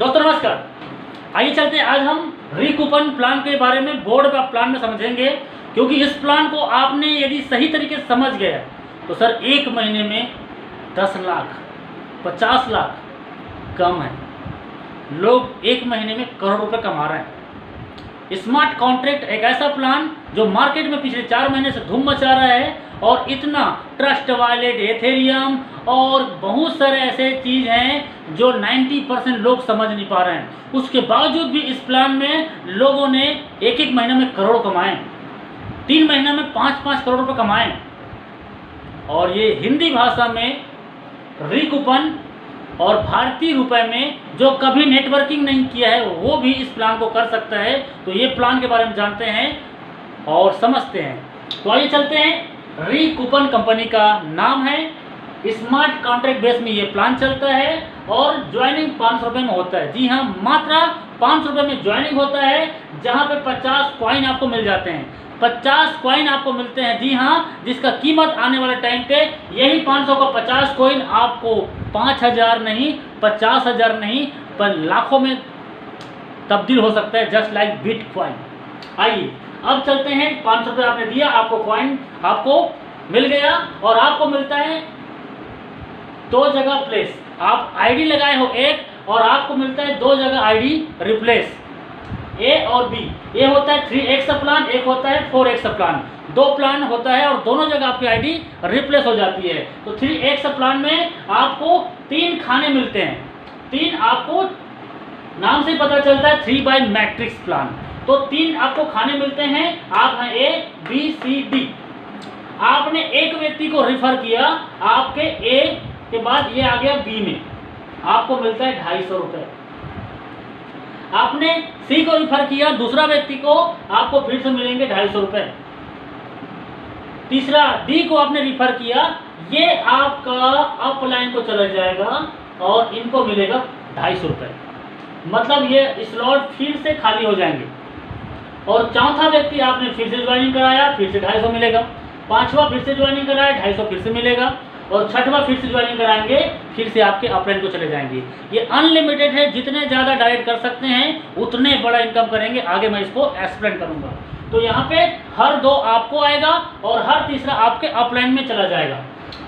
दोस्तों नमस्कार। आइए चलते हैं, आज हम रिकूपन प्लान के बारे में, बोर्ड का प्लान में समझेंगे। क्योंकि इस प्लान को आपने यदि सही तरीके से समझ गया तो सर एक महीने में 10 लाख 50 लाख कम है, लोग एक महीने में करोड़ रुपए कमा रहे हैं। स्मार्ट कॉन्ट्रैक्ट एक ऐसा प्लान जो मार्केट में पिछले 4 महीने से धूम मचा रहा है और इतना ट्रस्ट वॉलेट, एथेरियम और बहुत सारे ऐसे चीज़ हैं जो 90% लोग समझ नहीं पा रहे हैं। उसके बावजूद भी इस प्लान में लोगों ने एक महीने में करोड़ कमाए, 3 महीने में 5-5 करोड़ रुपए कमाए। और ये हिंदी भाषा में रिकूपन और भारतीय रुपए में जो कभी नेटवर्किंग नहीं किया है वो भी इस प्लान को कर सकता है। तो ये प्लान के बारे में जानते हैं और समझते हैं। तो आइए चलते हैं। रिकूपन कंपनी का नाम है, स्मार्ट कॉन्ट्रैक्ट बेस में ये प्लान चलता है और ज्वाइनिंग 500 रुपये में होता है। जी हाँ, मात्र 500 रुपये में ज्वाइनिंग होता है, जहाँ पे 50 कॉइन आपको मिल जाते हैं। 50 कॉइन आपको मिलते हैं, जी हाँ, जिसका कीमत आने वाले टाइम पे यही 500 का 50 कॉइन आपको 5000 नहीं, 50,000 नहीं, पर लाखों में तब्दील हो सकता है, जस्ट लाइक बिटकॉइन। आइए अब चलते हैं। 500 रुपये आपने दिया, आपको कॉइन आपको मिल गया और आपको मिलता है 2 जगह प्लेस। आप आईडी लगाए हो एक और आपको मिलता है 2 जगह आईडी रिप्लेस, ए और बी। ये होता है 3x प्लान, एक होता है 4x प्लान। 2 प्लान होता है और दोनों जगह आपकी आईडी रिप्लेस हो जाती है। तो 3x प्लान में आपको 3 खाने मिलते हैं। 3 आपको नाम से पता चलता है 3 बाय मैट्रिक्स प्लान। तो 3 आपको खाने मिलते हैं। आप हैं ए बी सी डी। आपने एक व्यक्ति को रिफर किया, आपके ए के बाद ये आ गया बी में, आपको मिलता है 250 रुपये। आपने सी को रिफर किया, दूसरा व्यक्ति को, आपको फिर से मिलेंगे 250 रुपये। तीसरा डी को आपने रिफर किया, ये आपका अपलाइन को चला जाएगा और इनको मिलेगा 250 रुपये। मतलब ये स्लॉट फिर से खाली हो जाएंगे। और चौथा व्यक्ति आपने फिर से ज्वाइनिंग कराया, फिर से 250 मिलेगा। 5वां फिर से ज्वाइनिंग कराया, 250 फिर से मिलेगा। और 6वां फिर से ज्वाइनिंग कराएंगे, फिर से आपके अपलाइन को चले जाएंगे। ये अनलिमिटेड है, जितने ज़्यादा डायरेक्ट कर सकते हैं उतने बड़ा इनकम करेंगे। आगे मैं इसको एक्सप्लेन करूंगा। तो यहाँ पे हर 2 आपको आएगा और हर तीसरा आपके अपलाइन में चला जाएगा।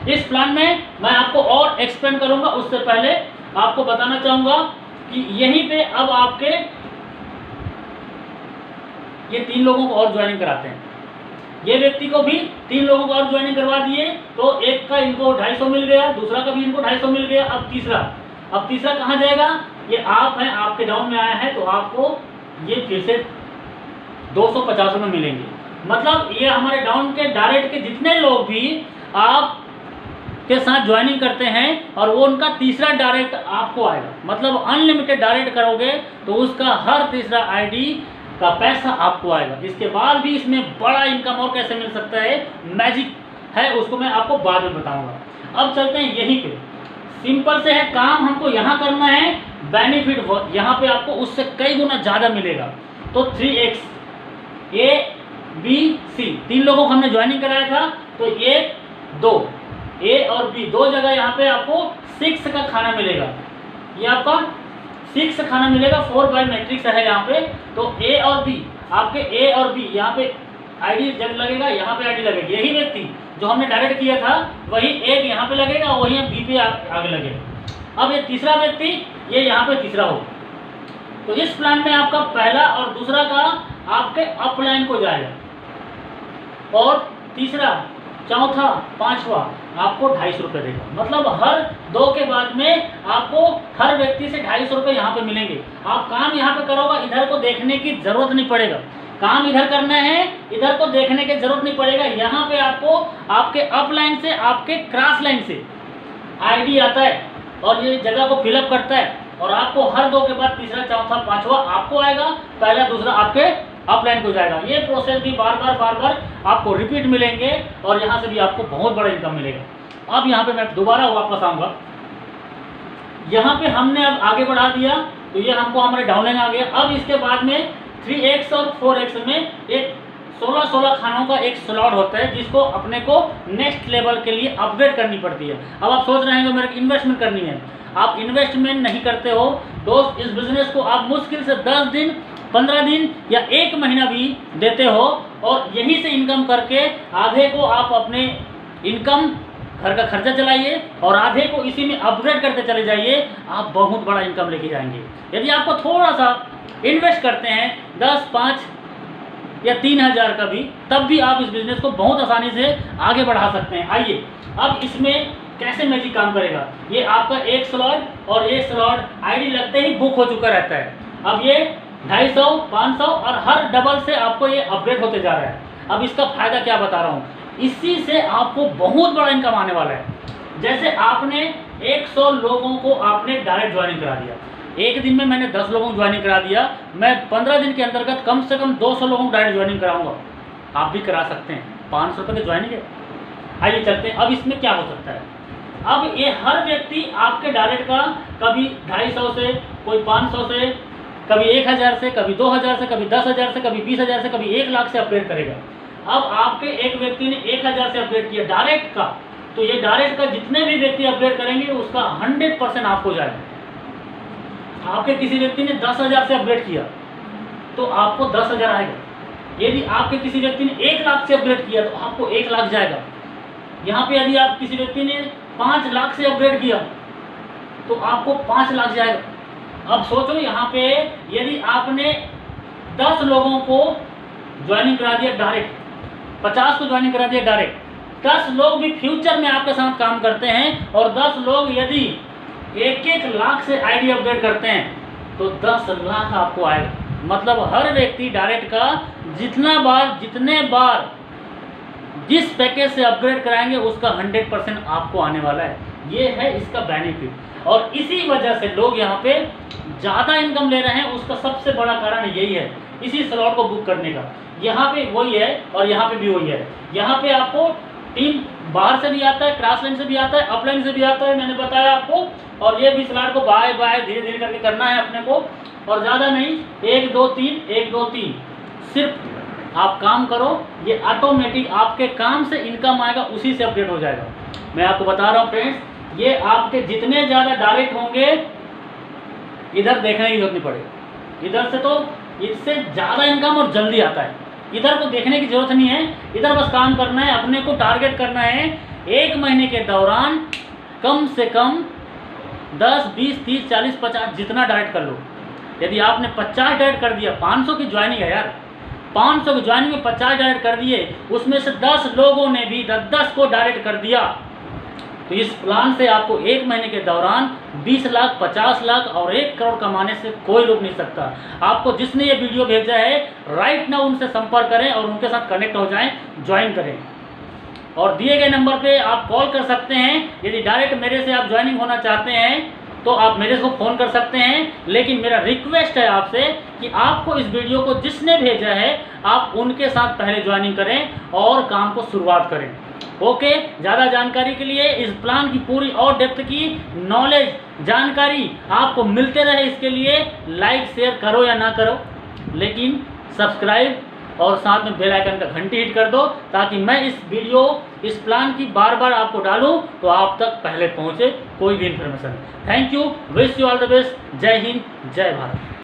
इस प्लान में मैं आपको और एक्सप्लेन करूंगा, उससे पहले आपको बताना चाहूँगा कि यहीं पर अब आपके ये 3 लोगों को और ज्वाइनिंग कराते हैं। ये व्यक्ति को भी 3 लोगों को और ज्वाइनिंग करवा दिए, तो एक का इनको 250 मिल गया, दूसरा का भी इनको 250 मिल गया। अब तीसरा कहाँ जाएगा? ये आप हैं, आपके डाउन में आया है, तो आपको ये फिर से 250 रुपये मिलेंगे। मतलब ये हमारे डाउन के डायरेक्ट के जितने लोग भी आप के साथ ज्वाइनिंग करते हैं और वो उनका तीसरा डायरेक्ट आपको आएगा। मतलब अनलिमिटेड डायरेक्ट करोगे तो उसका हर तीसरा आईडी का पैसा आपको आएगा। इसके बाद भी इसमें बड़ा इनकम और कैसे मिल सकता है, मैजिक है, उसको मैं आपको बाद में बताऊंगा। अब चलते हैं यहीं पे। सिंपल से है, काम हमको यहाँ करना है, बेनिफिट यहाँ पे आपको उससे कई गुना ज़्यादा मिलेगा। तो 3x ए बी सी 3 लोगों को हमने ज्वाइनिंग कराया था, तो 1 2 ए और बी 2 जगह यहाँ पे आपको 6 का खाना मिलेगा। ये आपका 6 खाना मिलेगा, 4 बाय मैट्रिक्स है यहाँ पे। तो ए और बी, आपके ए और बी यहाँ पे आईडी जब लगेगा, यहाँ पे आईडी लगेगी। यही व्यक्ति जो हमने डायरेक्ट किया था वही एक यहाँ पे लगेगा और वही बी पे आगे लगेगा। अब ये तीसरा व्यक्ति ये यहाँ पे तीसरा होगा। तो इस प्लान में आपका पहला और दूसरा का आपके अपलाइन को जाएगा और तीसरा, चौथा, 5वां आपको 250 रुपये देगा। मतलब हर 2 के बाद में आपको हर व्यक्ति से 250 रुपये यहाँ पे मिलेंगे। आप काम यहाँ पे करोगे, इधर को देखने की जरूरत नहीं पड़ेगा। काम इधर करना है, इधर को देखने की जरूरत नहीं पड़ेगा। यहाँ पे आपको आपके अपलाइन से, आपके क्रॉस लाइन से आईडी आता है और ये जगह को फिलअप करता है और आपको हर 2 के बाद तीसरा, चौथा, 5वां आपको आएगा, पहला दूसरा आपके अपलाइन को जाएगा। ये प्रोसेस भी बार बार आपको रिपीट मिलेंगे और यहाँ से भी आपको बहुत बड़ा इनकम मिलेगा। अब यहाँ पे मैं दोबारा वापस आऊँगा। यहाँ पे हमने अब आगे बढ़ा दिया, तो ये हमको हमारे डाउनलाइन आ गया। अब इसके बाद में 3x और 4x में एक 16 खानों का एक स्लॉट होता है, जिसको अपने को नेक्स्ट लेवल के लिए अपग्रेड करनी पड़ती है। अब आप सोच रहे हैं कि मेरे को इन्वेस्टमेंट करनी है। आप इन्वेस्टमेंट नहीं करते हो दोस्त, इस बिजनेस को आप मुश्किल से 10 दिन 15 दिन या 1 महीना भी देते हो और यहीं से इनकम करके आधे को आप अपने इनकम घर का खर्चा चलाइए और आधे को इसी में अपग्रेड करते चले जाइए, आप बहुत बड़ा इनकम लेके जाएंगे। यदि आपको थोड़ा सा इन्वेस्ट करते हैं 10, 5 या 3,000 का भी, तब भी आप इस बिजनेस को बहुत आसानी से आगे बढ़ा सकते हैं। आइए अब इसमें कैसे मैजिक काम करेगा। ये आपका एक स्लॉट और एक स्लॉट आईडी लगते ही बुक हो चुका रहता है। अब ये 250, 500 और हर डबल से आपको ये अपग्रेड होते जा रहा है। अब इसका फायदा क्या बता रहा हूँ, इसी से आपको बहुत बड़ा इनकम आने वाला है। जैसे आपने 100 लोगों को आपने डायरेक्ट ज्वाइनिंग करा दिया, एक दिन में मैंने 10 लोगों को ज्वाइनिंग करा दिया, मैं 15 दिन के अंतर्गत कम से कम 200 लोगों को डायरेक्ट ज्वाइनिंग कराऊंगा। आप भी करा सकते हैं, 500 रुपये की ज्वाइनिंग है। आइए चलते हैं, अब इसमें क्या हो सकता है। अब ये हर व्यक्ति आपके डायरेक्ट का कभी 250 से, कोई 500 से, कभी 1000 से, कभी 2000 से, कभी 10,000 से, कभी 20,000 से, कभी 1 लाख से अपग्रेड करेगा। अब आपके एक व्यक्ति ने 1000 से अपग्रेड किया डायरेक्ट का, तो ये डायरेक्ट का जितने भी व्यक्ति अपग्रेड करेंगे उसका 100% आपको जाएगा। आपके किसी व्यक्ति ने 10,000 से अपग्रेड किया तो आपको 10,000 आएगा। यदि आपके किसी व्यक्ति ने 1 लाख से अपग्रेड किया तो आपको 1 लाख जाएगा। यहाँ पे यदि आप किसी व्यक्ति ने 5 लाख से अपग्रेड किया तो आपको 5 लाख जाएगा। अब सोचो यहाँ पे यदि आपने 10 लोगों को ज्वाइनिंग करा दिया डायरेक्ट, 50 को ज्वाइनिंग करा दिया डायरेक्ट, 10 लोग भी फ्यूचर में आपके साथ काम करते हैं और 10 लोग यदि 1-1 लाख से आईडी अपग्रेड करते हैं तो 10 लाख आपको आएगा। मतलब हर व्यक्ति डायरेक्ट का जितने बार जिस पैकेज से अपग्रेड कराएंगे उसका 100% आपको आने वाला है। ये है इसका बेनिफिट और इसी वजह से लोग यहाँ पे ज़्यादा इनकम ले रहे हैं। उसका सबसे बड़ा कारण यही है, इसी स्लॉट को बुक करने का। यहाँ पे वही है और यहाँ पे भी वही है। यहाँ पे आपको टीम बाहर से भी आता है, क्रॉस लाइन से भी आता है, अपलाइन से भी आता है, मैंने बताया आपको। और ये भी स्लॉट को बाय बाय धीरे धीरे करके करना है अपने को, और ज़्यादा नहीं, 1 2 3 1 2 3 सिर्फ आप काम करो, ये ऑटोमेटिक आपके काम से इनकम आएगा, उसी से अपडेट हो जाएगा। मैं आपको बता रहा हूँ फ्रेंड्स, ये आपके जितने ज़्यादा डायरेक्ट होंगे इधर देखने की जरूरत नहीं पड़ेगी। इधर से तो इससे ज़्यादा इनकम और जल्दी आता है, इधर को देखने की जरूरत नहीं है। इधर बस काम करना है, अपने को टारगेट करना है 1 महीने के दौरान कम से कम 10 20 30 40 50 जितना डायरेक्ट कर लो। यदि आपने 50 डायरेक्ट कर दिया, 500 की ज्वाइनिंग है यार, 500 की ज्वाइनिंग में 50 डायरेक्ट कर दिए, उसमें से 10 लोगों ने भी 10 को डायरेक्ट कर दिया, तो इस प्लान से आपको 1 महीने के दौरान 20 लाख 50 लाख और 1 करोड़ कमाने से कोई रोक नहीं सकता। आपको जिसने ये वीडियो भेजा है राइट नाउ उनसे संपर्क करें और उनके साथ कनेक्ट हो जाएं, ज्वाइन करें। और दिए गए नंबर पे आप कॉल कर सकते हैं। यदि डायरेक्ट मेरे से आप ज्वाइनिंग होना चाहते हैं तो आप मेरे को फ़ोन कर सकते हैं, लेकिन मेरा रिक्वेस्ट है आपसे कि आपको इस वीडियो को जिसने भेजा है आप उनके साथ पहले ज्वाइनिंग करें और काम को शुरुआत करें। ओके, ज़्यादा जानकारी के लिए इस प्लान की पूरी और डेप्थ की नॉलेज जानकारी आपको मिलते रहे, इसके लिए लाइक शेयर करो या ना करो, लेकिन सब्सक्राइब और साथ में बेल आइकन का घंटी हिट कर दो, ताकि मैं इस प्लान की बार बार आपको डालूं तो आप तक पहले पहुंचे कोई भी information. Thank you, wish you all the best. जय हिंद, जय भारत।